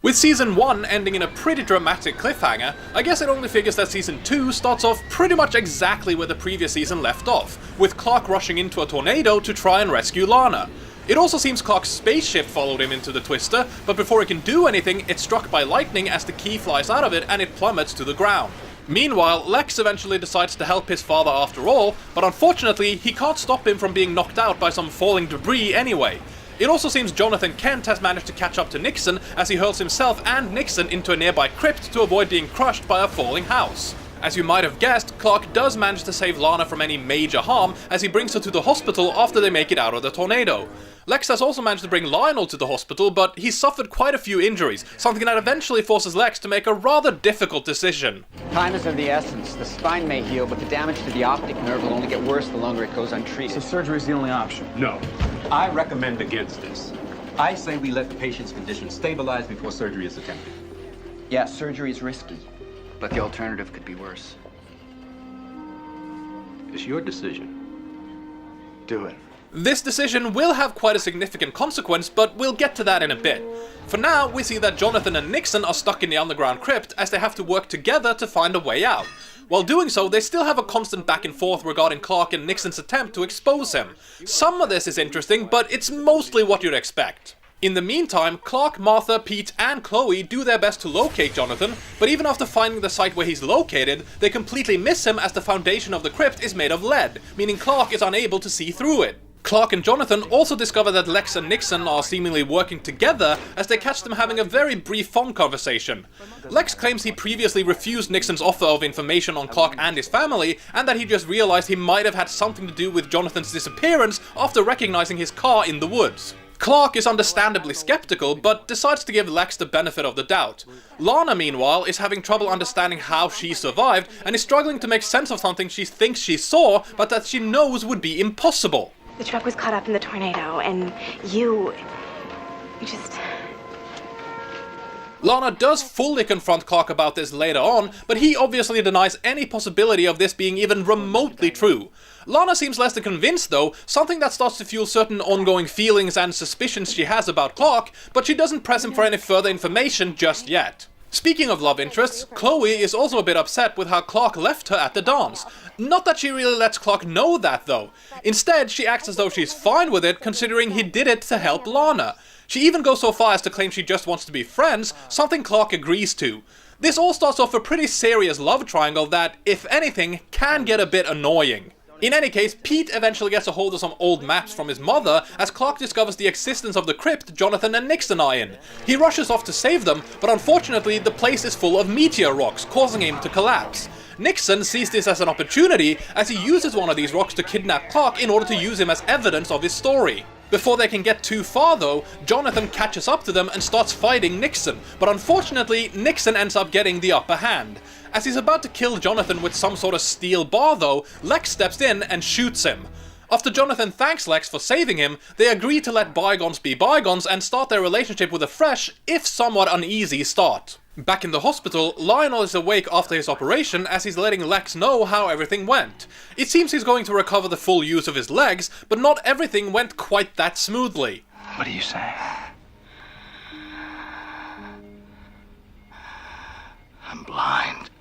With Season 1 ending in a pretty dramatic cliffhanger, I guess it only figures that Season 2 starts off pretty much exactly where the previous season left off, with Clark rushing into a tornado to try and rescue Lana. It also seems Clark's spaceship followed him into the Twister, but before he can do anything, it's struck by lightning as the key flies out of it and it plummets to the ground. Meanwhile, Lex eventually decides to help his father after all, but unfortunately he can't stop him from being knocked out by some falling debris anyway. It also seems Jonathan Kent has managed to catch up to Nixon as he hurls himself and Nixon into a nearby crypt to avoid being crushed by a falling house. As you might have guessed, Clark does manage to save Lana from any major harm as he brings her to the hospital after they make it out of the tornado. Lex has also managed to bring Lionel to the hospital, but he's suffered quite a few injuries, something that eventually forces Lex to make a rather difficult decision. Time is of the essence. The spine may heal, but the damage to the optic nerve will only get worse the longer it goes untreated. So surgery is the only option? No. I recommend against this. I say we let the patient's condition stabilize before surgery is attempted. Yeah, surgery is risky, but the alternative could be worse. It's your decision. Do it. This decision will have quite a significant consequence, but we'll get to that in a bit. For now, we see that Jonathan and Nixon are stuck in the underground crypt as they have to work together to find a way out. While doing so, they still have a constant back and forth regarding Clark and Nixon's attempt to expose him. Some of this is interesting, but it's mostly what you'd expect. In the meantime, Clark, Martha, Pete, and Chloe do their best to locate Jonathan, but even after finding the site where he's located, they completely miss him as the foundation of the crypt is made of lead, meaning Clark is unable to see through it. Clark and Jonathan also discover that Lex and Nixon are seemingly working together as they catch them having a very brief phone conversation. Lex claims he previously refused Nixon's offer of information on Clark and his family, and that he just realized he might have had something to do with Jonathan's disappearance after recognizing his car in the woods. Clark is understandably skeptical, but decides to give Lex the benefit of the doubt. Lana, meanwhile, is having trouble understanding how she survived, and is struggling to make sense of something she thinks she saw, but that she knows would be impossible. The truck was caught up in the tornado, and you just... Lana does fully confront Clark about this later on, but he obviously denies any possibility of this being even remotely true. Lana seems less than convinced though, something that starts to fuel certain ongoing feelings and suspicions she has about Clark, but she doesn't press him for any further information just yet. Speaking of love interests, Chloe is also a bit upset with how Clark left her at the dance. Not that she really lets Clark know that though. Instead, she acts as though she's fine with it, considering he did it to help Lana. She even goes so far as to claim she just wants to be friends, something Clark agrees to. This all starts off a pretty serious love triangle that, if anything, can get a bit annoying. In any case, Pete eventually gets a hold of some old maps from his mother as Clark discovers the existence of the crypt Jonathan and Nixon are in. He rushes off to save them, but unfortunately the place is full of meteor rocks, causing him to collapse. Nixon sees this as an opportunity as he uses one of these rocks to kidnap Clark in order to use him as evidence of his story. Before they can get too far though, Jonathan catches up to them and starts fighting Nixon, but unfortunately Nixon ends up getting the upper hand. As he's about to kill Jonathan with some sort of steel bar though, Lex steps in and shoots him. After Jonathan thanks Lex for saving him, they agree to let bygones be bygones and start their relationship with a fresh, if somewhat uneasy, start. Back in the hospital, Lionel is awake after his operation as he's letting Lex know how everything went. It seems he's going to recover the full use of his legs, but not everything went quite that smoothly. What are you saying? I'm blind.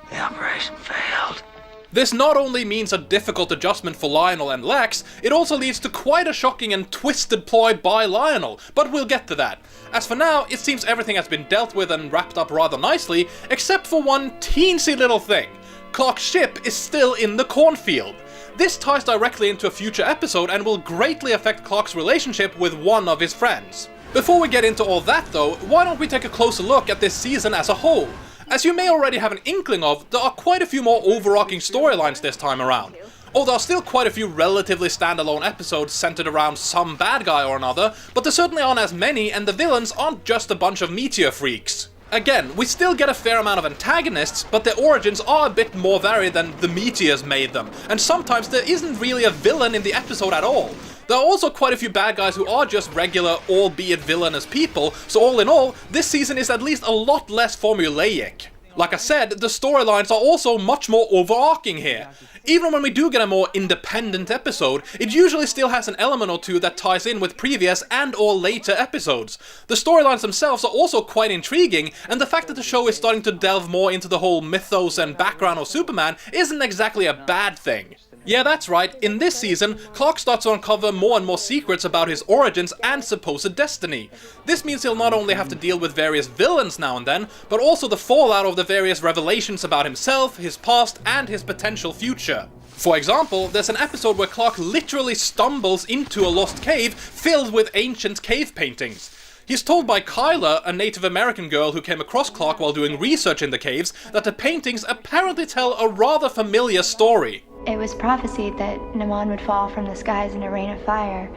The operation failed. This not only means a difficult adjustment for Lionel and Lex, it also leads to quite a shocking and twisted ploy by Lionel, but we'll get to that. As for now, it seems everything has been dealt with and wrapped up rather nicely, except for one teensy little thing. Clark's ship is still in the cornfield. This ties directly into a future episode and will greatly affect Clark's relationship with one of his friends. Before we get into all that though, why don't we take a closer look at this season as a whole? As you may already have an inkling of, there are quite a few more overarching storylines this time around. Oh, there are still quite a few relatively standalone episodes centered around some bad guy or another, but there certainly aren't as many, and the villains aren't just a bunch of meteor freaks. Again, we still get a fair amount of antagonists, but their origins are a bit more varied than the meteors made them, and sometimes there isn't really a villain in the episode at all. There are also quite a few bad guys who are just regular, albeit villainous people, so all in all, this season is at least a lot less formulaic. Like I said, the storylines are also much more overarching here. Even when we do get a more independent episode, it usually still has an element or two that ties in with previous and or later episodes. The storylines themselves are also quite intriguing, and the fact that the show is starting to delve more into the whole mythos and background of Superman isn't exactly a bad thing. Yeah, that's right, in this season, Clark starts to uncover more and more secrets about his origins and supposed destiny. This means he'll not only have to deal with various villains now and then, but also the fallout of the various revelations about himself, his past, and his potential future. For example, there's an episode where Clark literally stumbles into a lost cave filled with ancient cave paintings. He's told by Kyla, a Native American girl who came across Clark while doing research in the caves, that the paintings apparently tell a rather familiar story. It was prophesied that Naman would fall from the skies in a rain of fire.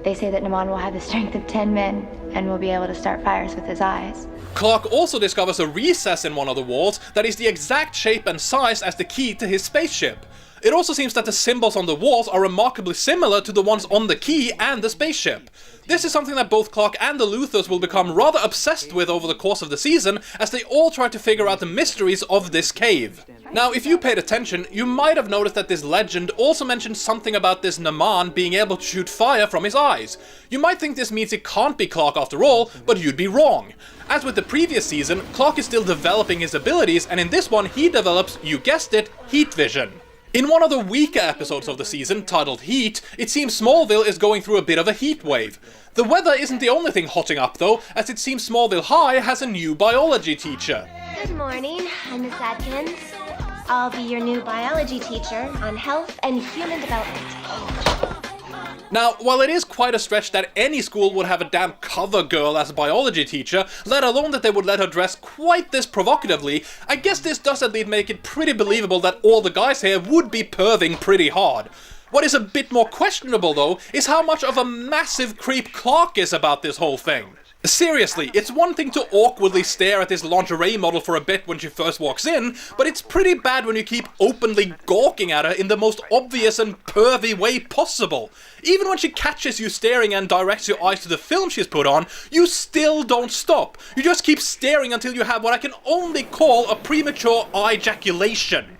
They say that Naman will have the strength of 10 men and will be able to start fires with his eyes. Clark also discovers a recess in one of the walls that is the exact shape and size as the key to his spaceship. It also seems that the symbols on the walls are remarkably similar to the ones on the key and the spaceship. This is something that both Clark and the Luthors will become rather obsessed with over the course of the season, as they all try to figure out the mysteries of this cave. Now, if you paid attention, you might have noticed that this legend also mentions something about this Naman being able to shoot fire from his eyes. You might think this means it can't be Clark after all, but you'd be wrong. As with the previous season, Clark is still developing his abilities, and in this one he develops, you guessed it, heat vision. In one of the weaker episodes of the season, titled Heat, it seems Smallville is going through a bit of a heat wave. The weather isn't the only thing hotting up though, as it seems Smallville High has a new biology teacher. Good morning, I'm Miss Adkins. I'll be your new biology teacher on health and human development. Now, while it is quite a stretch that any school would have a damn cover girl as a biology teacher, let alone that they would let her dress quite this provocatively, I guess this does at least make it pretty believable that all the guys here would be perving pretty hard. What is a bit more questionable though, is how much of a massive creep Clark is about this whole thing. Seriously, it's one thing to awkwardly stare at this lingerie model for a bit when she first walks in, but it's pretty bad when you keep openly gawking at her in the most obvious and pervy way possible. Even when she catches you staring and directs your eyes to the film she's put on, you still don't stop. You just keep staring until you have what I can only call a premature eye ejaculation.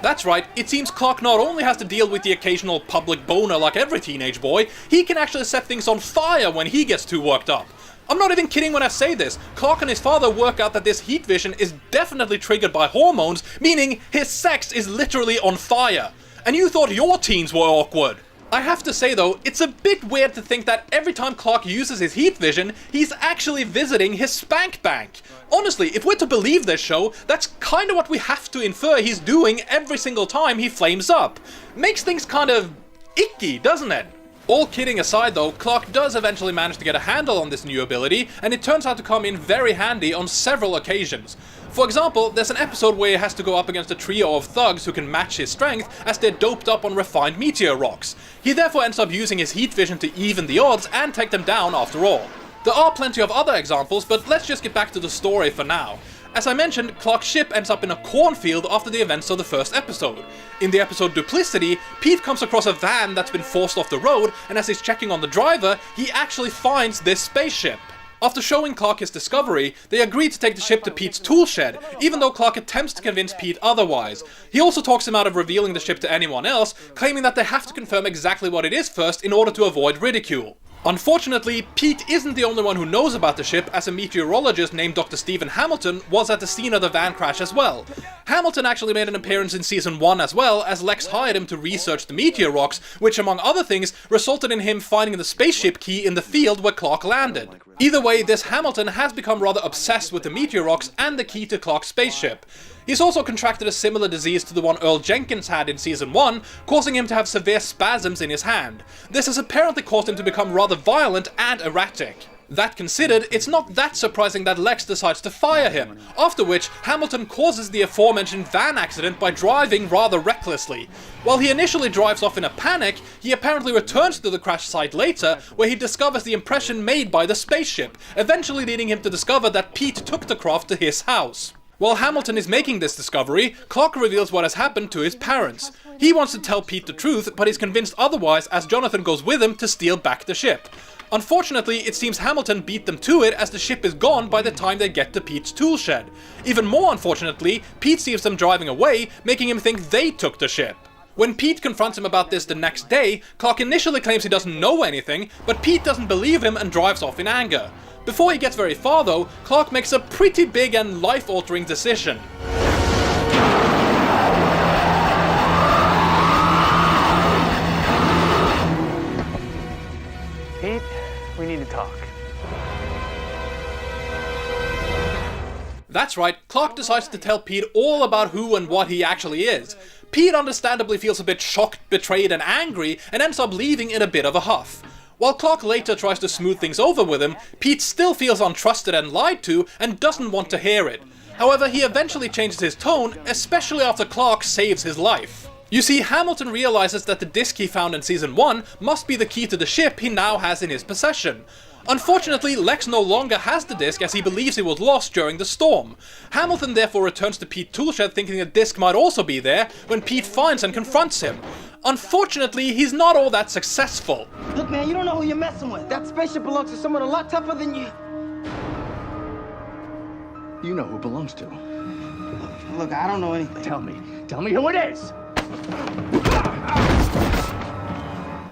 That's right, it seems Clark not only has to deal with the occasional public boner like every teenage boy, he can actually set things on fire when he gets too worked up. I'm not even kidding when I say this. Clark and his father work out that this heat vision is definitely triggered by hormones, meaning his sex is literally on fire. And you thought your teens were awkward. I have to say though, it's a bit weird to think that every time Clark uses his heat vision, he's actually visiting his spank bank. Honestly, if we're to believe this show, that's kinda what we have to infer he's doing every single time he flames up. Makes things kind of icky, doesn't it? All kidding aside though, Clark does eventually manage to get a handle on this new ability, and it turns out to come in very handy on several occasions. For example, there's an episode where he has to go up against a trio of thugs who can match his strength as they're doped up on refined meteor rocks. He therefore ends up using his heat vision to even the odds and take them down after all. There are plenty of other examples, but let's just get back to the story for now. As I mentioned, Clark's ship ends up in a cornfield after the events of the first episode. In the episode Duplicity, Pete comes across a van that's been forced off the road, and as he's checking on the driver, he actually finds this spaceship. After showing Clark his discovery, they agree to take the ship to Pete's tool shed, even though Clark attempts to convince Pete otherwise. He also talks him out of revealing the ship to anyone else, claiming that they have to confirm exactly what it is first in order to avoid ridicule. Unfortunately, Pete isn't the only one who knows about the ship, as a meteorologist named Dr. Stephen Hamilton was at the scene of the van crash as well. Hamilton actually made an appearance in season 1 as well, as Lex hired him to research the meteor rocks, which among other things resulted in him finding the spaceship key in the field where Clark landed. Either way, this Hamilton has become rather obsessed with the meteor rocks and the key to Clark's spaceship. He's also contracted a similar disease to the one Earl Jenkins had in season 1, causing him to have severe spasms in his hand. This has apparently caused him to become rather violent and erratic. That considered, it's not that surprising that Lex decides to fire him, after which Hamilton causes the aforementioned van accident by driving rather recklessly. While he initially drives off in a panic, he apparently returns to the crash site later, where he discovers the impression made by the spaceship, eventually leading him to discover that Pete took the craft to his house. While Hamilton is making this discovery, Clark reveals what has happened to his parents. He wants to tell Pete the truth, but is convinced otherwise as Jonathan goes with him to steal back the ship. Unfortunately, it seems Hamilton beat them to it as the ship is gone by the time they get to Pete's tool shed. Even more unfortunately, Pete sees them driving away, making him think they took the ship. When Pete confronts him about this the next day, Clark initially claims he doesn't know anything, but Pete doesn't believe him and drives off in anger. Before he gets very far though, Clark makes a pretty big and life-altering decision. Pete, we need to talk. That's right, Clark decides to tell Pete all about who and what he actually is. Pete understandably feels a bit shocked, betrayed and angry, and ends up leaving in a bit of a huff. While Clark later tries to smooth things over with him, Pete still feels untrusted and lied to, and doesn't want to hear it. However, he eventually changes his tone, especially after Clark saves his life. You see, Hamilton realizes that the disc he found in Season 1 must be the key to the ship he now has in his possession. Unfortunately, Lex no longer has the disc as he believes it was lost during the storm. Hamilton therefore returns to Pete's toolshed thinking the disc might also be there, when Pete finds and confronts him. Unfortunately, he's not all that successful. Look, man, you don't know who you're messing with. That spaceship belongs to someone a lot tougher than you. You know who it belongs to. Look, I don't know anything. Tell me who it is!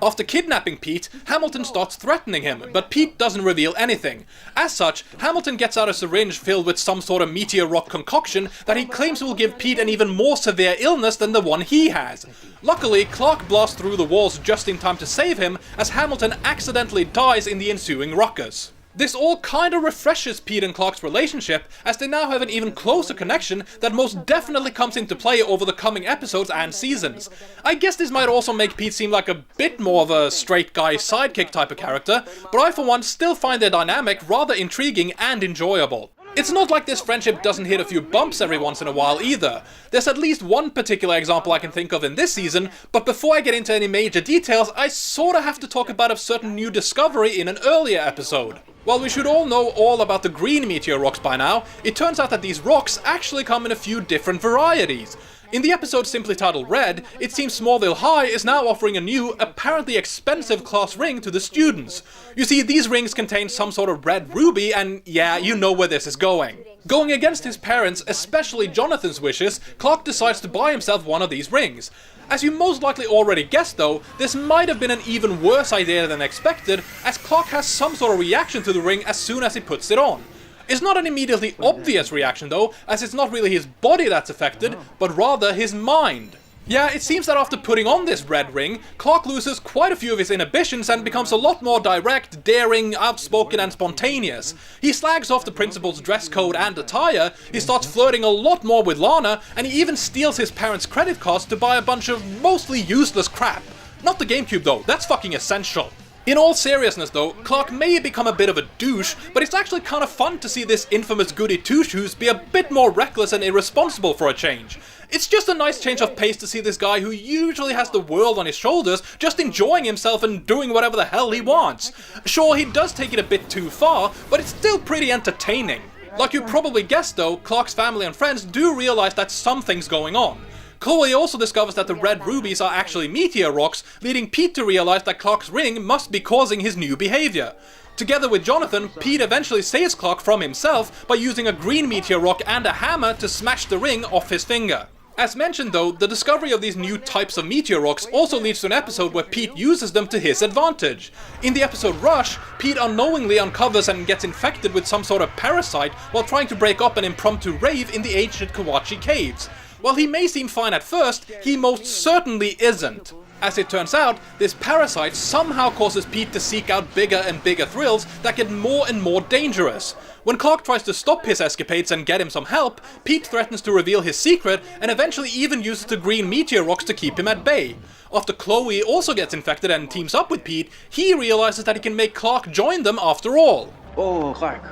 After kidnapping Pete, Hamilton starts threatening him, but Pete doesn't reveal anything. As such, Hamilton gets out a syringe filled with some sort of meteor rock concoction that he claims will give Pete an even more severe illness than the one he has. Luckily, Clark blasts through the walls just in time to save him, as Hamilton accidentally dies in the ensuing ruckus. This all kinda refreshes Pete and Clark's relationship, as they now have an even closer connection that most definitely comes into play over the coming episodes and seasons. I guess this might also make Pete seem like a bit more of a straight guy sidekick type of character, but I for one still find their dynamic rather intriguing and enjoyable. It's not like this friendship doesn't hit a few bumps every once in a while either. There's at least one particular example I can think of in this season, but before I get into any major details, I sorta have to talk about a certain new discovery in an earlier episode. While we should all know all about the green meteor rocks by now, it turns out that these rocks actually come in a few different varieties. In the episode simply titled Red, it seems Smallville High is now offering a new, apparently expensive class ring to the students. You see, these rings contain some sort of red ruby, and yeah, you know where this is going. Going against his parents, especially Jonathan's wishes, Clark decides to buy himself one of these rings. As you most likely already guessed though, this might have been an even worse idea than expected, as Clark has some sort of reaction to the ring as soon as he puts it on. It's not an immediately obvious reaction though, as it's not really his body that's affected, but rather his mind. Yeah, it seems that after putting on this red ring, Clark loses quite a few of his inhibitions and becomes a lot more direct, daring, outspoken and spontaneous. He slags off the principal's dress code and attire, he starts flirting a lot more with Lana, and he even steals his parents' credit cards to buy a bunch of mostly useless crap. Not the GameCube though, that's fucking essential. In all seriousness though, Clark may become a bit of a douche, but it's actually kind of fun to see this infamous goody two-shoes be a bit more reckless and irresponsible for a change. It's just a nice change of pace to see this guy who usually has the world on his shoulders just enjoying himself and doing whatever the hell he wants. Sure, he does take it a bit too far, but it's still pretty entertaining. Like you probably guessed though, Clark's family and friends do realize that something's going on. Chloe also discovers that the red rubies are actually meteor rocks, leading Pete to realize that Clark's ring must be causing his new behavior. Together with Jonathan, Pete eventually saves Clark from himself by using a green meteor rock and a hammer to smash the ring off his finger. As mentioned though, the discovery of these new types of meteor rocks also leads to an episode where Pete uses them to his advantage. In the episode Rush, Pete unknowingly uncovers and gets infected with some sort of parasite while trying to break up an impromptu rave in the ancient Kawachi caves. While he may seem fine at first, he most certainly isn't. As it turns out, this parasite somehow causes Pete to seek out bigger and bigger thrills that get more and more dangerous. When Clark tries to stop his escapades and get him some help, Pete threatens to reveal his secret and eventually even uses the green meteor rocks to keep him at bay. After Chloe also gets infected and teams up with Pete, he realizes that he can make Clark join them after all. Whoa, Clark.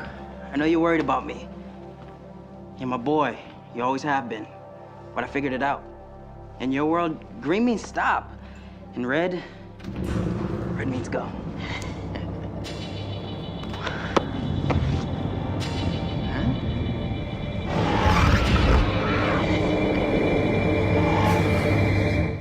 I know you're worried about me. You're my boy. You always have been. But I figured it out. In your world, green means stop. And red means go. Huh?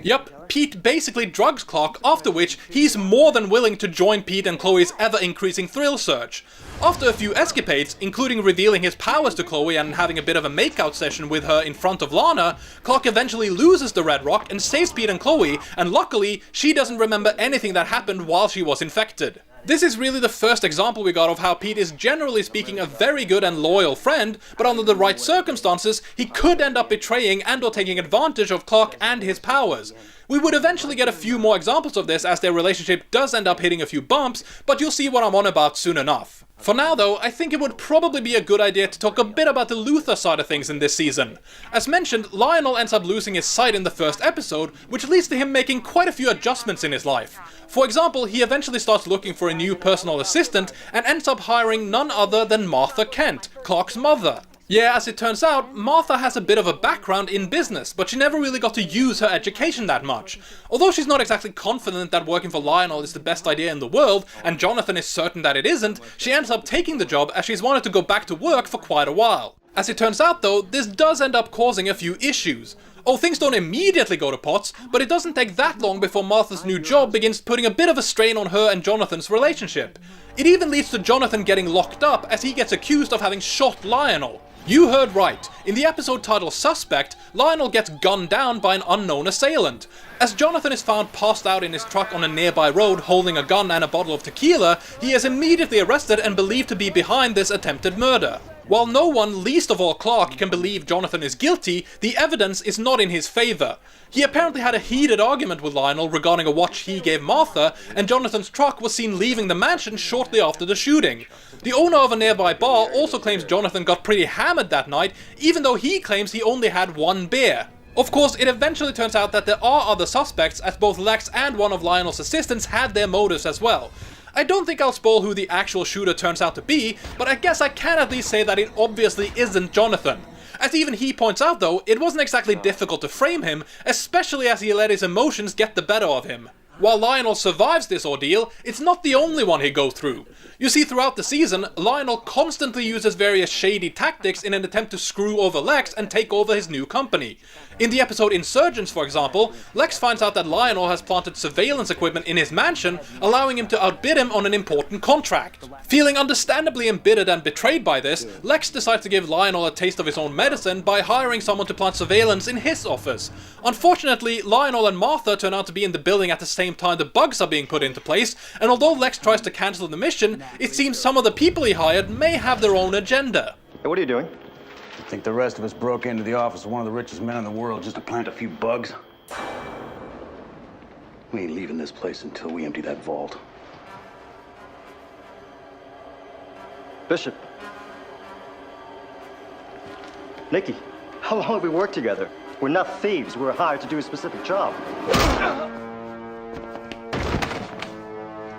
Yup, Pete basically drugs Clark, after which he's more than willing to join Pete and Chloe's ever-increasing thrill search. After a few escapades, including revealing his powers to Chloe and having a bit of a makeout session with her in front of Lana, Clark eventually loses the Red Rock and saves Pete and Chloe, and luckily, she doesn't remember anything that happened while she was infected. This is really the first example we got of how Pete is generally speaking a very good and loyal friend, but under the right circumstances, he could end up betraying and or taking advantage of Clark and his powers. We would eventually get a few more examples of this as their relationship does end up hitting a few bumps, but you'll see what I'm on about soon enough. For now though, I think it would probably be a good idea to talk a bit about the Luther side of things in this season. As mentioned, Lionel ends up losing his sight in the first episode, which leads to him making quite a few adjustments in his life. For example, he eventually starts looking for a new personal assistant and ends up hiring none other than Martha Kent, Clark's mother. Yeah, as it turns out, Martha has a bit of a background in business, but she never really got to use her education that much. Although she's not exactly confident that working for Lionel is the best idea in the world, and Jonathan is certain that it isn't, she ends up taking the job as she's wanted to go back to work for quite a while. As it turns out though, this does end up causing a few issues. Oh, things don't immediately go to pots, but it doesn't take that long before Martha's new job begins putting a bit of a strain on her and Jonathan's relationship. It even leads to Jonathan getting locked up as he gets accused of having shot Lionel. You heard right. In the episode titled Suspect, Lionel gets gunned down by an unknown assailant. As Jonathan is found passed out in his truck on a nearby road holding a gun and a bottle of tequila, he is immediately arrested and believed to be behind this attempted murder. While no one, least of all Clark, can believe Jonathan is guilty, the evidence is not in his favor. He apparently had a heated argument with Lionel regarding a watch he gave Martha, and Jonathan's truck was seen leaving the mansion shortly after the shooting. The owner of a nearby bar also claims Jonathan got pretty hammered that night, even though he claims he only had one beer. Of course, it eventually turns out that there are other suspects, as both Lex and one of Lionel's assistants had their motives as well. I don't think I'll spoil who the actual shooter turns out to be, but I guess I can at least say that it obviously isn't Jonathan. As even he points out though, it wasn't exactly difficult to frame him, especially as he let his emotions get the better of him. While Lionel survives this ordeal, it's not the only one he goes through. You see, throughout the season, Lionel constantly uses various shady tactics in an attempt to screw over Lex and take over his new company. In the episode Insurgents, for example, Lex finds out that Lionel has planted surveillance equipment in his mansion, allowing him to outbid him on an important contract. Feeling understandably embittered and betrayed by this, Lex decides to give Lionel a taste of his own medicine by hiring someone to plant surveillance in his office. Unfortunately, Lionel and Martha turn out to be in the building at the same time the bugs are being put into place, and although Lex tries to cancel the mission, it seems some of the people he hired may have their own agenda. Hey, what are you doing? I think the rest of us broke into the office of one of the richest men in the world just to plant a few bugs. We ain't leaving this place until we empty that vault. Bishop. Nikki, how long have we worked together? We're not thieves. We're hired to do a specific job.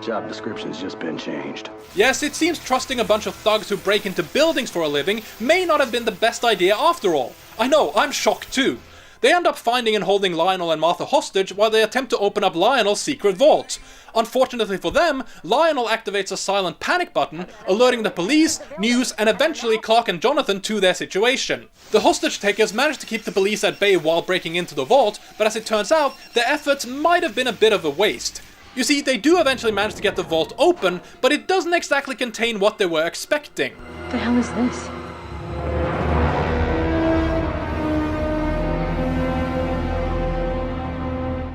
Job description's just been changed. Yes, it seems trusting a bunch of thugs who break into buildings for a living may not have been the best idea after all. I know, I'm shocked too. They end up finding and holding Lionel and Martha hostage while they attempt to open up Lionel's secret vault. Unfortunately for them, Lionel activates a silent panic button, alerting the police, news, and eventually Clark and Jonathan to their situation. The hostage takers manage to keep the police at bay while breaking into the vault, but as it turns out, their efforts might have been a bit of a waste. You see, they do eventually manage to get the vault open, but it doesn't exactly contain what they were expecting. What the hell is this?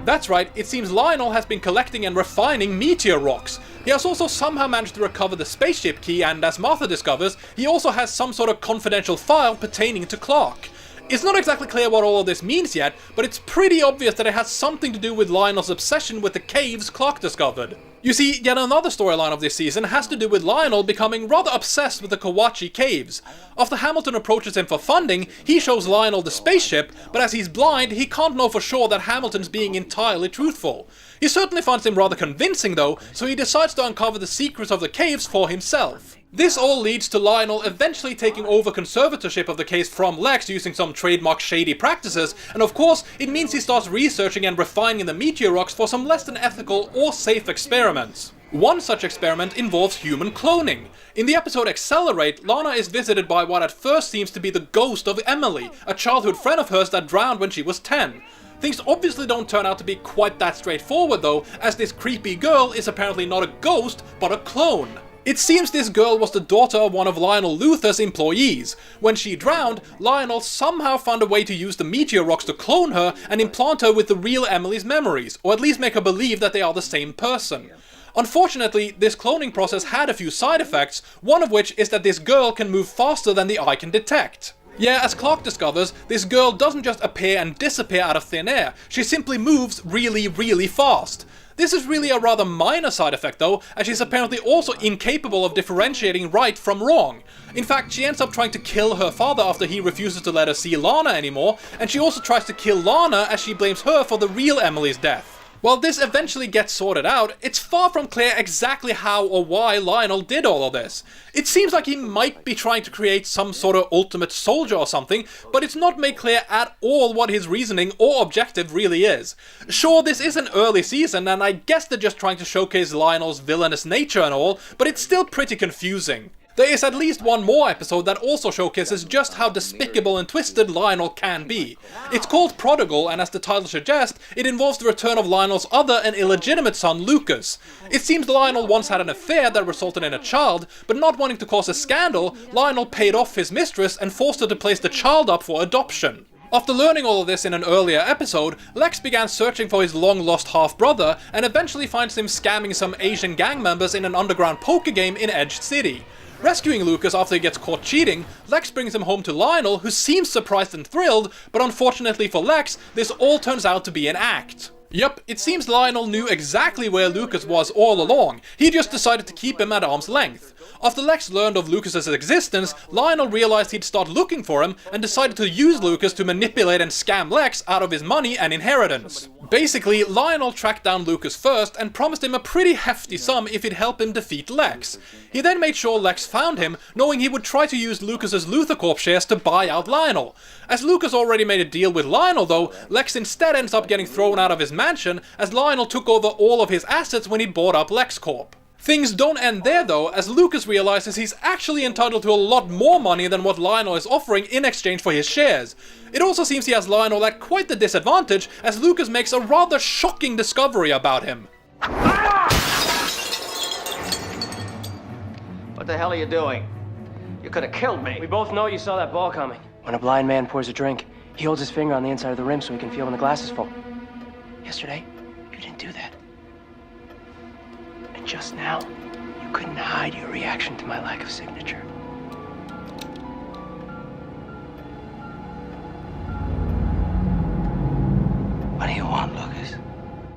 That's right, it seems Lionel has been collecting and refining meteor rocks. He has also somehow managed to recover the spaceship key, and as Martha discovers, he also has some sort of confidential file pertaining to Clark. It's not exactly clear what all of this means yet, but it's pretty obvious that it has something to do with Lionel's obsession with the caves Clark discovered. You see, yet another storyline of this season has to do with Lionel becoming rather obsessed with the Kawachi Caves. After Hamilton approaches him for funding, he shows Lionel the spaceship, but as he's blind, he can't know for sure that Hamilton's being entirely truthful. He certainly finds him rather convincing though, so he decides to uncover the secrets of the caves for himself. This all leads to Lionel eventually taking over conservatorship of the case from Lex using some trademark shady practices, and of course, it means he starts researching and refining the meteor rocks for some less than ethical or safe experiments. One such experiment involves human cloning. In the episode Accelerate, Lana is visited by what at first seems to be the ghost of Emily, a childhood friend of hers that drowned when she was 10. Things obviously don't turn out to be quite that straightforward though, as this creepy girl is apparently not a ghost, but a clone. It seems this girl was the daughter of one of Lionel Luthor's employees. When she drowned, Lionel somehow found a way to use the meteor rocks to clone her and implant her with the real Emily's memories, or at least make her believe that they are the same person. Unfortunately, this cloning process had a few side effects, one of which is that this girl can move faster than the eye can detect. Yeah, as Clark discovers, this girl doesn't just appear and disappear out of thin air, she simply moves really, really fast. This is really a rather minor side effect though, as she's apparently also incapable of differentiating right from wrong. In fact, she ends up trying to kill her father after he refuses to let her see Lana anymore, and she also tries to kill Lana as she blames her for the real Emily's death. While this eventually gets sorted out, it's far from clear exactly how or why Lionel did all of this. It seems like he might be trying to create some sort of ultimate soldier or something, but it's not made clear at all what his reasoning or objective really is. Sure, this is an early season, and I guess they're just trying to showcase Lionel's villainous nature and all, but it's still pretty confusing. There is at least one more episode that also showcases just how despicable and twisted Lionel can be. It's called Prodigal, and as the title suggests, it involves the return of Lionel's other and illegitimate son, Lucas. It seems Lionel once had an affair that resulted in a child, but not wanting to cause a scandal, Lionel paid off his mistress and forced her to place the child up for adoption. After learning all of this in an earlier episode, Lex began searching for his long-lost half-brother and eventually finds him scamming some Asian gang members in an underground poker game in Edge City. Rescuing Lucas after he gets caught cheating, Lex brings him home to Lionel, who seems surprised and thrilled, but unfortunately for Lex, this all turns out to be an act. Yup, it seems Lionel knew exactly where Lucas was all along, he just decided to keep him at arm's length. After Lex learned of Lucas's existence, Lionel realized he'd start looking for him and decided to use Lucas to manipulate and scam Lex out of his money and inheritance. Basically, Lionel tracked down Lucas first and promised him a pretty hefty sum if he'd help him defeat Lex. He then made sure Lex found him, knowing he would try to use Lucas's Luthor Corp shares to buy out Lionel. As Lucas already made a deal with Lionel though, Lex instead ends up getting thrown out of his mansion as Lionel took over all of his assets when he bought up LexCorp. Things don't end there though, as Lucas realizes he's actually entitled to a lot more money than what Lionel is offering in exchange for his shares. It also seems he has Lionel at quite the disadvantage, as Lucas makes a rather shocking discovery about him. What the hell are you doing? You could have killed me. We both know you saw that ball coming. When a blind man pours a drink, he holds his finger on the inside of the rim so he can feel when the glass is full. Yesterday, you didn't do that. And just now, you couldn't hide your reaction to my lack of signature. What do you want, Lucas?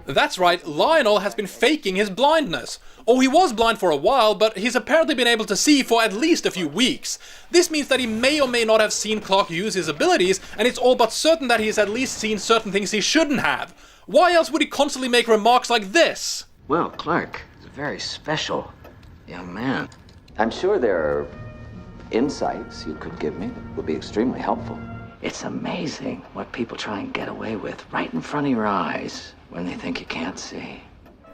That's right, Lionel has been faking his blindness. Oh, he was blind for a while, but he's apparently been able to see for at least a few weeks. This means that he may or may not have seen Clark use his abilities, and it's all but certain that he's at least seen certain things he shouldn't have. Why else would he constantly make remarks like this? Well, Clark is a very special young man. I'm sure there are insights you could give me that would be extremely helpful. It's amazing what people try and get away with right in front of your eyes when they think you can't see.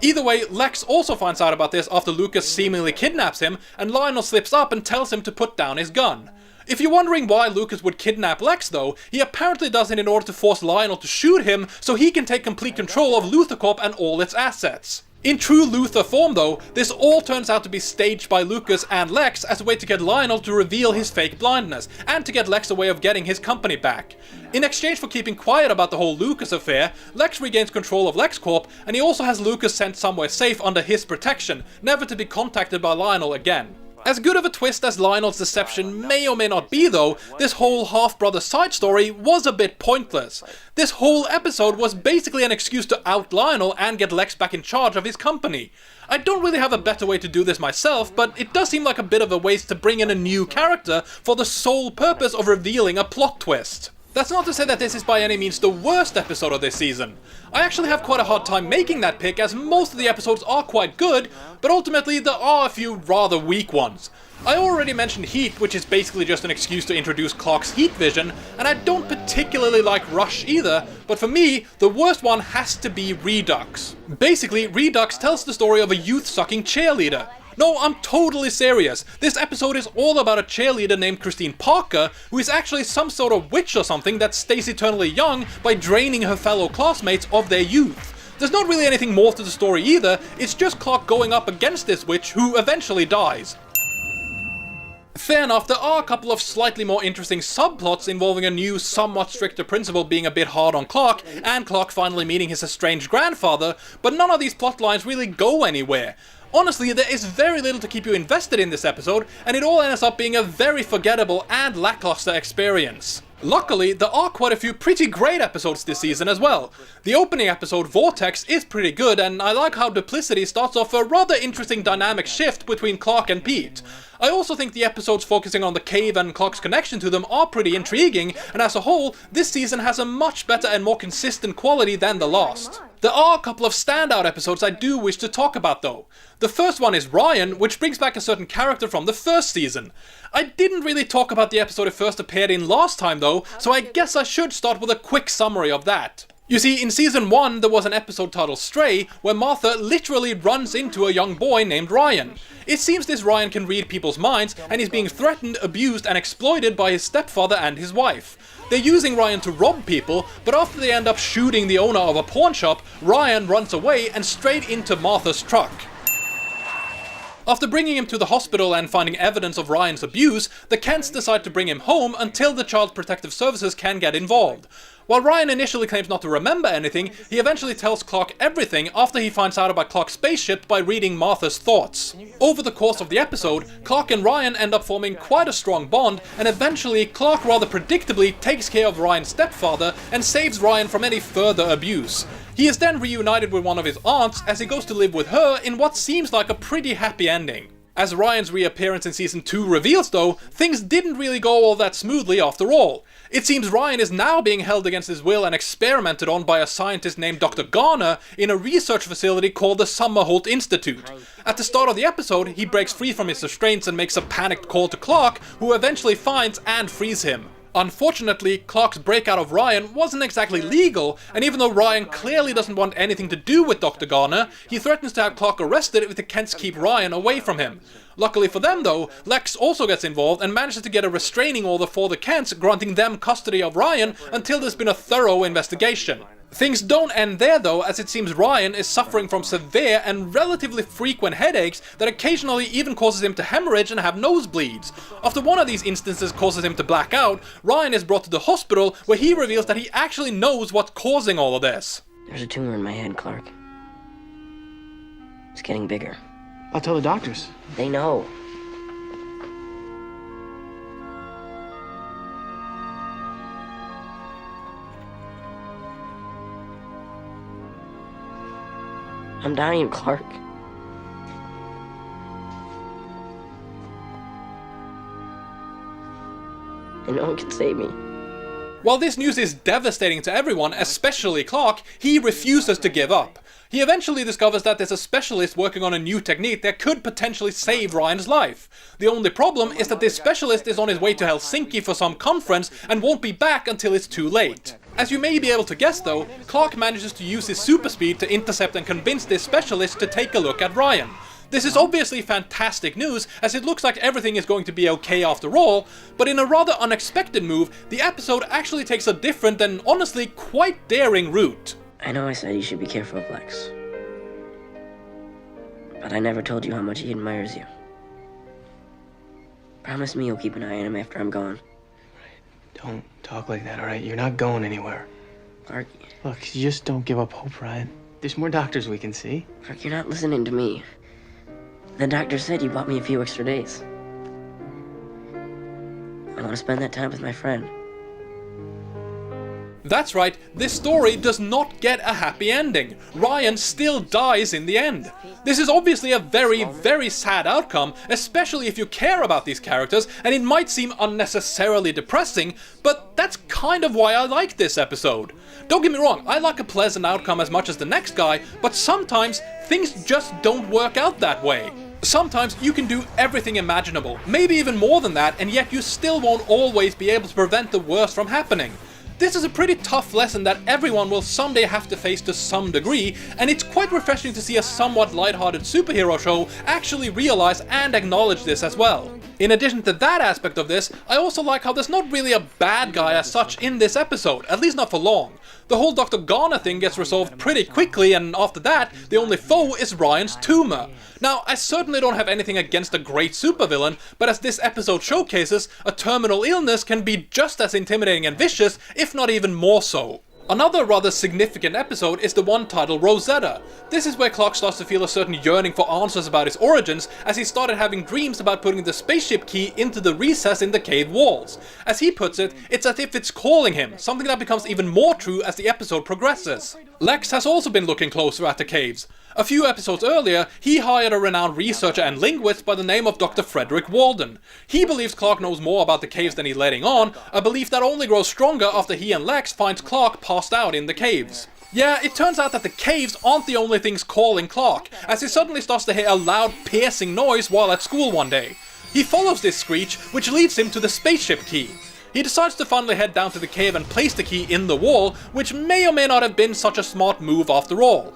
Either way, Lex also finds out about this after Lucas seemingly kidnaps him, and Lionel slips up and tells him to put down his gun. If you're wondering why Lucas would kidnap Lex though, he apparently does it in order to force Lionel to shoot him so he can take complete control of Luthor Corp and all its assets. In true Luthor form though, this all turns out to be staged by Lucas and Lex as a way to get Lionel to reveal his fake blindness, and to get Lex a way of getting his company back. In exchange for keeping quiet about the whole Lucas affair, Lex regains control of LexCorp, and he also has Lucas sent somewhere safe under his protection, never to be contacted by Lionel again. As good of a twist as Lionel's deception may or may not be though, this whole half-brother side story was a bit pointless. This whole episode was basically an excuse to out Lionel and get Lex back in charge of his company. I don't really have a better way to do this myself, but it does seem like a bit of a waste to bring in a new character for the sole purpose of revealing a plot twist. That's not to say that this is by any means the worst episode of this season. I actually have quite a hard time making that pick, as most of the episodes are quite good, but ultimately there are a few rather weak ones. I already mentioned Heat, which is basically just an excuse to introduce Clark's heat vision, and I don't particularly like Rush either, but for me, the worst one has to be Redux. Basically, Redux tells the story of a youth-sucking cheerleader. No, I'm totally serious. This episode is all about a cheerleader named Christine Parker, who is actually some sort of witch or something that stays eternally young by draining her fellow classmates of their youth. There's not really anything more to the story either, it's just Clark going up against this witch who eventually dies. Fair enough, there are a couple of slightly more interesting subplots involving a new, somewhat stricter principal being a bit hard on Clark, and Clark finally meeting his estranged grandfather, but none of these plot lines really go anywhere. Honestly, there is very little to keep you invested in this episode, and it all ends up being a very forgettable and lackluster experience. Luckily, there are quite a few pretty great episodes this season as well. The opening episode, Vortex, is pretty good, and I like how Duplicity starts off a rather interesting dynamic shift between Clark and Pete. I also think the episodes focusing on the cave and Clark's connection to them are pretty intriguing, and as a whole, this season has a much better and more consistent quality than the last. There are a couple of standout episodes I do wish to talk about though. The first one is Ryan, which brings back a certain character from the first season. I didn't really talk about the episode it first appeared in last time though, so I guess I should start with a quick summary of that. You see, in season 1 there was an episode titled Stray, where Martha literally runs into a young boy named Ryan. It seems this Ryan can read people's minds, and he's being threatened, abused, and exploited by his stepfather and his wife. They're using Ryan to rob people, but after they end up shooting the owner of a pawn shop, Ryan runs away and straight into Martha's truck. After bringing him to the hospital and finding evidence of Ryan's abuse, the Kents decide to bring him home until the Child Protective Services can get involved. While Ryan initially claims not to remember anything, he eventually tells Clark everything after he finds out about Clark's spaceship by reading Martha's thoughts. Over the course of the episode, Clark and Ryan end up forming quite a strong bond, and eventually Clark rather predictably takes care of Ryan's stepfather and saves Ryan from any further abuse. He is then reunited with one of his aunts as he goes to live with her in what seems like a pretty happy ending. As Ryan's reappearance in season 2 reveals though, things didn't really go all that smoothly after all. It seems Ryan is now being held against his will and experimented on by a scientist named Dr. Garner in a research facility called the Summerholt Institute. At the start of the episode, he breaks free from his restraints and makes a panicked call to Clark, who eventually finds and frees him. Unfortunately, Clark's breakout of Ryan wasn't exactly legal, and even though Ryan clearly doesn't want anything to do with Dr. Garner, he threatens to have Clark arrested if the Kents keep Ryan away from him. Luckily for them though, Lex also gets involved and manages to get a restraining order for the Kents, granting them custody of Ryan until there's been a thorough investigation. Things don't end there though, as it seems Ryan is suffering from severe and relatively frequent headaches that occasionally even causes him to hemorrhage and have nosebleeds. After one of these instances causes him to black out, Ryan is brought to the hospital where he reveals that he actually knows what's causing all of this. There's a tumor in my head, Clark. It's getting bigger. I'll tell the doctors. They know. I'm dying, Clark. And no one can save me. While this news is devastating to everyone, especially Clark, he refuses to give up. He eventually discovers that there's a specialist working on a new technique that could potentially save Ryan's life. The only problem is that this specialist is on his way to Helsinki for some conference and won't be back until it's too late. As you may be able to guess though, Clark manages to use his super speed to intercept and convince this specialist to take a look at Ryan. This is obviously fantastic news, as it looks like everything is going to be okay after all, but in a rather unexpected move, the episode actually takes a different and honestly quite daring route. I know I said you should be careful of Lex, but I never told you how much he admires you. Promise me you'll keep an eye on him after I'm gone. Don't talk like that, all right? You're not going anywhere. Clark. Look, you just don't give up hope, Ryan. There's more doctors we can see. Clark, you're not listening to me. The doctor said you bought me a few extra days. I want to spend that time with my friend. That's right, this story does not get a happy ending. Ryan still dies in the end. This is obviously a very, very sad outcome, especially if you care about these characters, and it might seem unnecessarily depressing, but that's kind of why I like this episode. Don't get me wrong, I like a pleasant outcome as much as the next guy, but sometimes things just don't work out that way. Sometimes you can do everything imaginable, maybe even more than that, and yet you still won't always be able to prevent the worst from happening. This is a pretty tough lesson that everyone will someday have to face to some degree, and it's quite refreshing to see a somewhat lighthearted superhero show actually realize and acknowledge this as well. In addition to that aspect of this, I also like how there's not really a bad guy as such in this episode, at least not for long. The whole Dr. Garner thing gets resolved pretty quickly, and after that, the only foe is Ryan's tumor. Now, I certainly don't have anything against a great supervillain, but as this episode showcases, a terminal illness can be just as intimidating and vicious, if not even more so. Another rather significant episode is the one titled Rosetta. This is where Clark starts to feel a certain yearning for answers about his origins, as he started having dreams about putting the spaceship key into the recess in the cave walls. As he puts it, it's as if it's calling him, something that becomes even more true as the episode progresses. Lex has also been looking closer at the caves. A few episodes earlier, he hired a renowned researcher and linguist by the name of Dr. Frederick Walden. He believes Clark knows more about the caves than he's letting on, a belief that only grows stronger after he and Lex finds Clark passed out in the caves. Yeah, it turns out that the caves aren't the only things calling Clark, as he suddenly starts to hear a loud, piercing noise while at school one day. He follows this screech, which leads him to the spaceship key. He decides to finally head down to the cave and place the key in the wall, which may or may not have been such a smart move after all.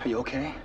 Are you okay?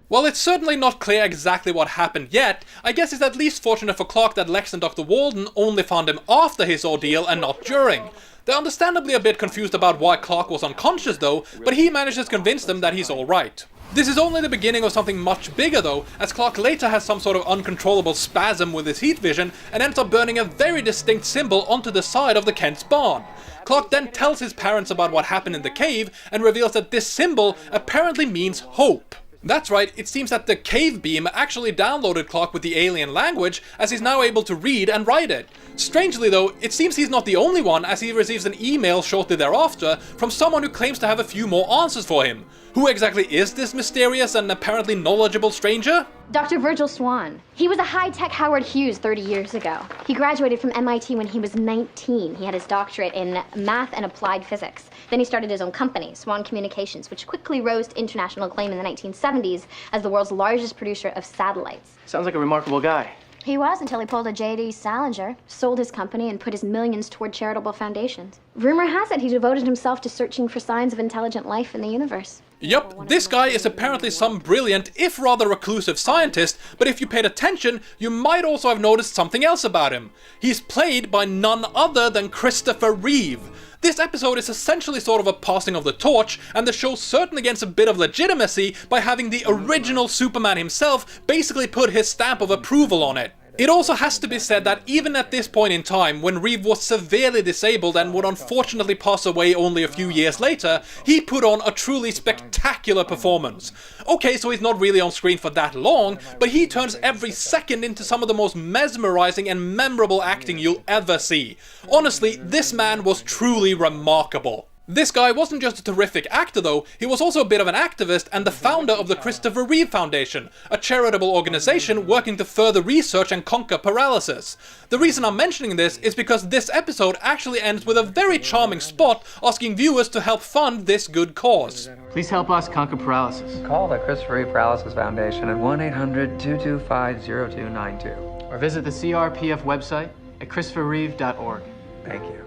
While it's certainly not clear exactly what happened yet, I guess it's at least fortunate for Clark that Lex and Dr. Walden only found him after his ordeal and not during. They're understandably a bit confused about why Clark was unconscious though, but he manages to convince them that he's alright. This is only the beginning of something much bigger though, as Clark later has some sort of uncontrollable spasm with his heat vision and ends up burning a very distinct symbol onto the side of the Kent's barn. Clark then tells his parents about what happened in the cave and reveals that this symbol apparently means hope. That's right, it seems that the cave beam actually downloaded Clark with the alien language, as he's now able to read and write it. Strangely though, it seems he's not the only one, as he receives an email shortly thereafter from someone who claims to have a few more answers for him. Who exactly is this mysterious and apparently knowledgeable stranger? Dr. Virgil Swan. He was a high-tech Howard Hughes 30 years ago. He graduated from MIT when he was 19. He had his doctorate in math and applied physics. Then he started his own company, Swan Communications, which quickly rose to international acclaim in the 1970s as the world's largest producer of satellites. Sounds like a remarkable guy. He was until he pulled a J.D. Salinger, sold his company, and put his millions toward charitable foundations. Rumor has it he devoted himself to searching for signs of intelligent life in the universe. Yup, this guy is apparently some brilliant, if rather reclusive scientist, but if you paid attention, you might also have noticed something else about him. He's played by none other than Christopher Reeve. This episode is essentially sort of a passing of the torch, and the show certainly gains a bit of legitimacy by having the original Superman himself basically put his stamp of approval on it. It also has to be said that even at this point in time, when Reeve was severely disabled and would unfortunately pass away only a few years later, he put on a truly spectacular performance. Okay, so he's not really on screen for that long, but he turns every second into some of the most mesmerizing and memorable acting you'll ever see. Honestly, this man was truly remarkable. This guy wasn't just a terrific actor though, he was also a bit of an activist and the founder of the Christopher Reeve Foundation, a charitable organization working to further research and conquer paralysis. The reason I'm mentioning this is because this episode actually ends with a very charming spot asking viewers to help fund this good cause. Please help us conquer paralysis. Call the Christopher Reeve Paralysis Foundation at 1-800-225-0292. Or visit the CRPF website at christopherreeve.org. Thank you.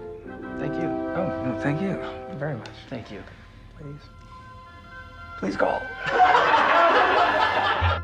Thank you. Oh, no, thank you very much. Thank you. Please call.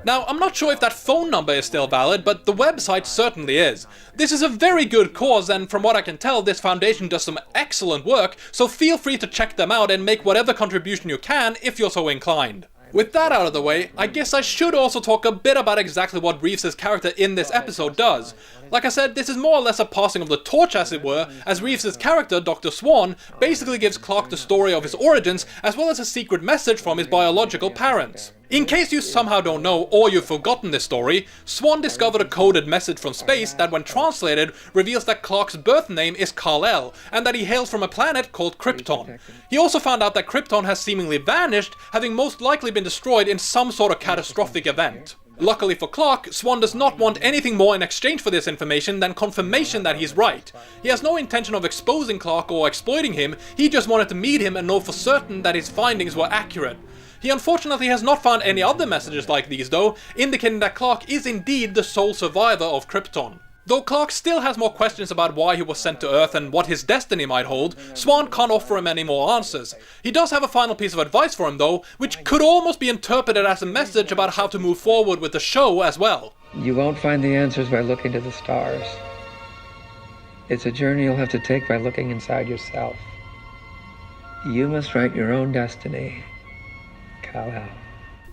Now, I'm not sure if that phone number is still valid, but the website certainly is. This is a very good cause, and from what I can tell, this foundation does some excellent work, so feel free to check them out and make whatever contribution you can if you're so inclined. With that out of the way, I guess I should also talk a bit about exactly what Reeves' character in this episode does. Like I said, this is more or less a passing of the torch as it were, as Reeves' character, Dr. Swan, basically gives Clark the story of his origins as well as a secret message from his biological parents. In case you somehow don't know, or you've forgotten this story, Swan discovered a coded message from space that when translated reveals that Clark's birth name is Kal-El, and that he hails from a planet called Krypton. He also found out that Krypton has seemingly vanished, having most likely been destroyed in some sort of catastrophic event. Luckily for Clark, Swan does not want anything more in exchange for this information than confirmation that he's right. He has no intention of exposing Clark or exploiting him, he just wanted to meet him and know for certain that his findings were accurate. He unfortunately has not found any other messages like these though, indicating that Clark is indeed the sole survivor of Krypton. Though Clark still has more questions about why he was sent to Earth and what his destiny might hold, Swan can't offer him any more answers. He does have a final piece of advice for him though, which could almost be interpreted as a message about how to move forward with the show as well. You won't find the answers by looking to the stars. It's a journey you'll have to take by looking inside yourself. You must write your own destiny. Kal-El.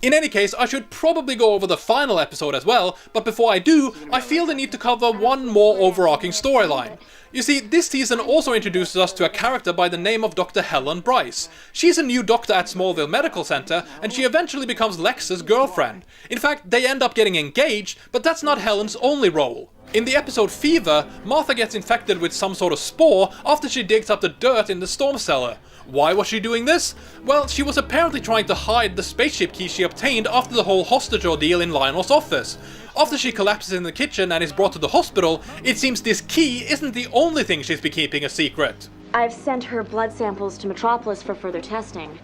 In any case, I should probably go over the final episode as well, but before I do, I feel the need to cover one more overarching storyline. You see, this season also introduces us to a character by the name of Dr. Helen Bryce. She's a new doctor at Smallville Medical Center, and she eventually becomes Lex's girlfriend. In fact, they end up getting engaged, but that's not Helen's only role. In the episode Fever, Martha gets infected with some sort of spore after she digs up the dirt in the storm cellar. Why was she doing this? Well, she was apparently trying to hide the spaceship key she obtained after the whole hostage ordeal in Lionel's office. After she collapses in the kitchen and is brought to the hospital, it seems this key isn't the only thing she's been keeping a secret. I've sent her blood samples to Metropolis for further testing.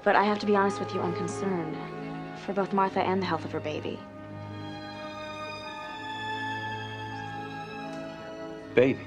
But I have to be honest with you, I'm concerned. For both Martha and the health of her baby. Baby.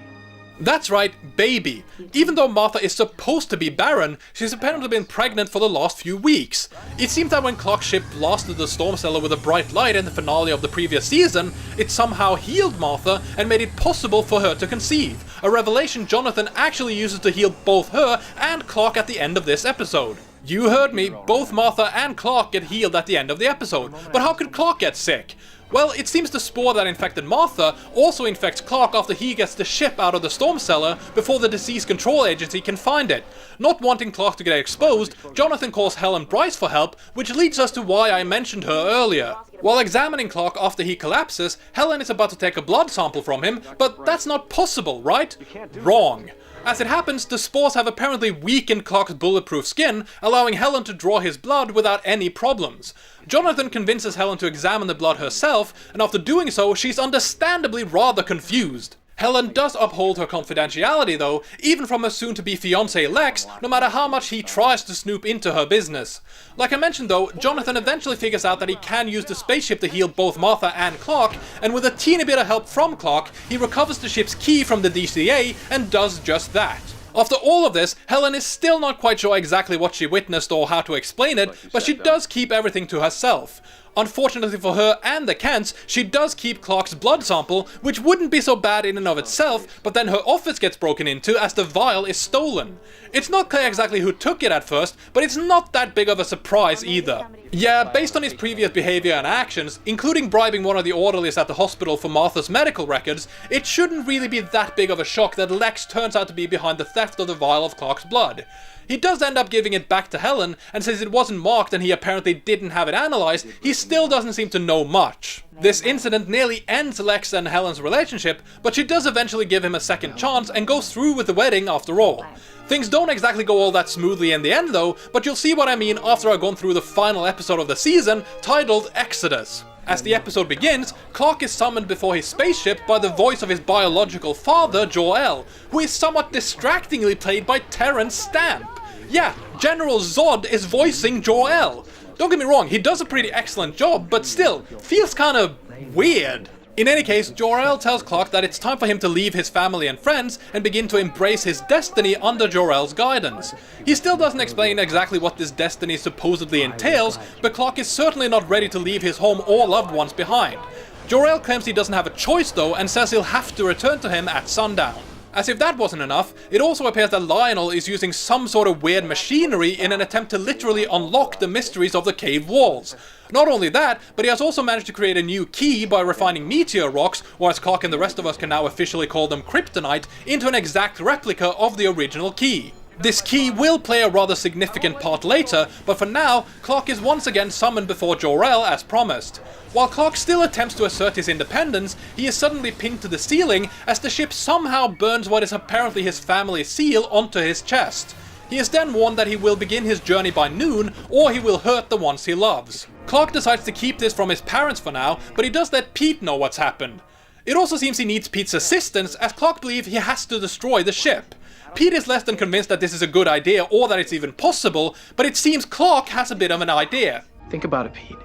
That's right, baby. Even though Martha is supposed to be barren, she's apparently been pregnant for the last few weeks. It seems that when Clark's ship blasted the storm cellar with a bright light in the finale of the previous season, it somehow healed Martha and made it possible for her to conceive, a revelation Jonathan actually uses to heal both her and Clark at the end of this episode. You heard me, both Martha and Clark get healed at the end of the episode, but how could Clark get sick? Well, it seems the spore that infected Martha also infects Clark after he gets the ship out of the storm cellar before the disease control agency can find it. Not wanting Clark to get exposed, Jonathan calls Helen Bryce for help, which leads us to why I mentioned her earlier. While examining Clark after he collapses, Helen is about to take a blood sample from him, but that's not possible, right? Wrong. As it happens, the spores have apparently weakened Clark's bulletproof skin, allowing Helen to draw his blood without any problems. Jonathan convinces Helen to examine the blood herself, and after doing so, she's understandably rather confused. Helen does uphold her confidentiality though, even from her soon-to-be fiancé Lex, no matter how much he tries to snoop into her business. Like I mentioned though, Jonathan eventually figures out that he can use the spaceship to heal both Martha and Clark, and with a teeny bit of help from Clark, he recovers the ship's key from the DCA and does just that. After all of this, Helen is still not quite sure exactly what she witnessed or how to explain it, but she does keep everything to herself. Unfortunately for her and the Kents, she does keep Clark's blood sample, which wouldn't be so bad in and of itself, but then her office gets broken into as the vial is stolen. It's not clear exactly who took it at first, but it's not that big of a surprise either. Yeah, based on his previous behavior and actions, including bribing one of the orderlies at the hospital for Martha's medical records, it shouldn't really be that big of a shock that Lex turns out to be behind the theft of the vial of Clark's blood. He does end up giving it back to Helen, and since it wasn't marked and he apparently didn't have it analyzed, he still doesn't seem to know much. This incident nearly ends Lex and Helen's relationship, but she does eventually give him a second chance and goes through with the wedding after all. Things don't exactly go all that smoothly in the end though, but you'll see what I mean after I've gone through the final episode of the season, titled Exodus. As the episode begins, Clark is summoned before his spaceship by the voice of his biological father, Jor-El, who is somewhat distractingly played by Terrence Stamp. Yeah, General Zod is voicing Jor-El. Don't get me wrong, he does a pretty excellent job, but still, feels kinda weird. In any case, Jor-El tells Clark that it's time for him to leave his family and friends and begin to embrace his destiny under Jor-El's guidance. He still doesn't explain exactly what this destiny supposedly entails, but Clark is certainly not ready to leave his home or loved ones behind. Jor-El claims he doesn't have a choice though and says he'll have to return to him at sundown. As if that wasn't enough, it also appears that Lionel is using some sort of weird machinery in an attempt to literally unlock the mysteries of the cave walls. Not only that, but he has also managed to create a new key by refining meteor rocks, or as Clark and the rest of us can now officially call them kryptonite, into an exact replica of the original key. This key will play a rather significant part later, but for now, Clark is once again summoned before Jor-El as promised. While Clark still attempts to assert his independence, he is suddenly pinned to the ceiling as the ship somehow burns what is apparently his family seal onto his chest. He is then warned that he will begin his journey by noon, or he will hurt the ones he loves. Clark decides to keep this from his parents for now, but he does let Pete know what's happened. It also seems he needs Pete's assistance, as Clark believes he has to destroy the ship. Pete is less than convinced that this is a good idea or that it's even possible, but it seems Clark has a bit of an idea. Think about it, Pete.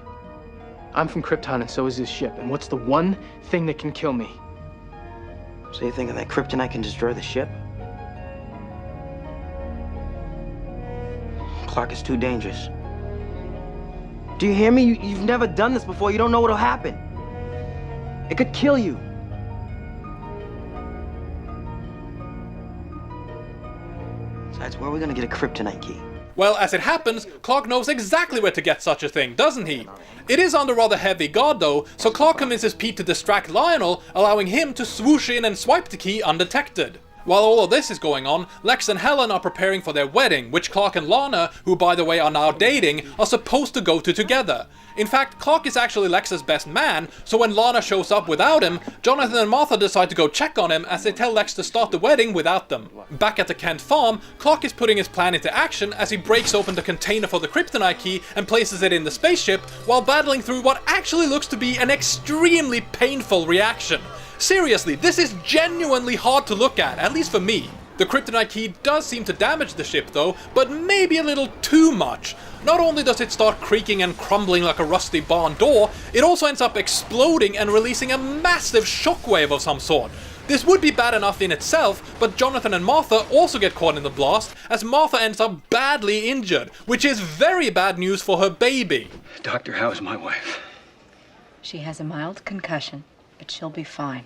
I'm from Krypton and so is this ship, and what's the one thing that can kill me? So you're thinking that kryptonite can destroy the ship? Clark is too dangerous. Do you hear me? You've never done this before. You don't know what'll happen. It could kill you. Besides, where are we gonna get a kryptonite key? Well, as it happens, Clark knows exactly where to get such a thing, doesn't he? It is under rather heavy guard though, so Clark convinces Pete to distract Lionel, allowing him to swoosh in and swipe the key undetected. While all of this is going on, Lex and Helen are preparing for their wedding, which Clark and Lana, who by the way are now dating, are supposed to go to together. In fact, Clark is actually Lex's best man, so when Lana shows up without him, Jonathan and Martha decide to go check on him as they tell Lex to start the wedding without them. Back at the Kent farm, Clark is putting his plan into action as he breaks open the container for the kryptonite key and places it in the spaceship, while battling through what actually looks to be an extremely painful reaction. Seriously, this is genuinely hard to look at least for me. The kryptonite key does seem to damage the ship though, but maybe a little too much. Not only does it start creaking and crumbling like a rusty barn door, it also ends up exploding and releasing a massive shockwave of some sort. This would be bad enough in itself, but Jonathan and Martha also get caught in the blast, as Martha ends up badly injured, which is very bad news for her baby. Doctor, how is my wife? She has a mild concussion, but she'll be fine.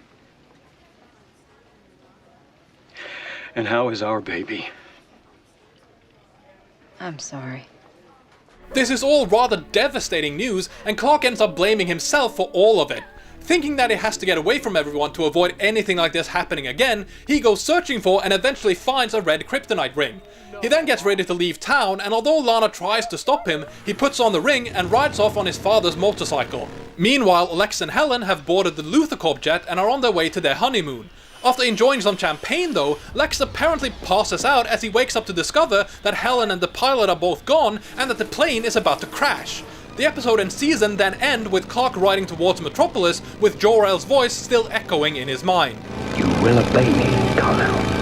And how is our baby? I'm sorry. This is all rather devastating news, and Clark ends up blaming himself for all of it. Thinking that he has to get away from everyone to avoid anything like this happening again, he goes searching for and eventually finds a red kryptonite ring. He then gets ready to leave town, and although Lana tries to stop him, he puts on the ring and rides off on his father's motorcycle. Meanwhile, Lex and Helen have boarded the Luthor jet and are on their way to their honeymoon. After enjoying some champagne though, Lex apparently passes out as he wakes up to discover that Helen and the pilot are both gone and that the plane is about to crash. The episode and season then end with Clark riding towards Metropolis with Jor-El's voice still echoing in his mind. You will obey me, Kal-El.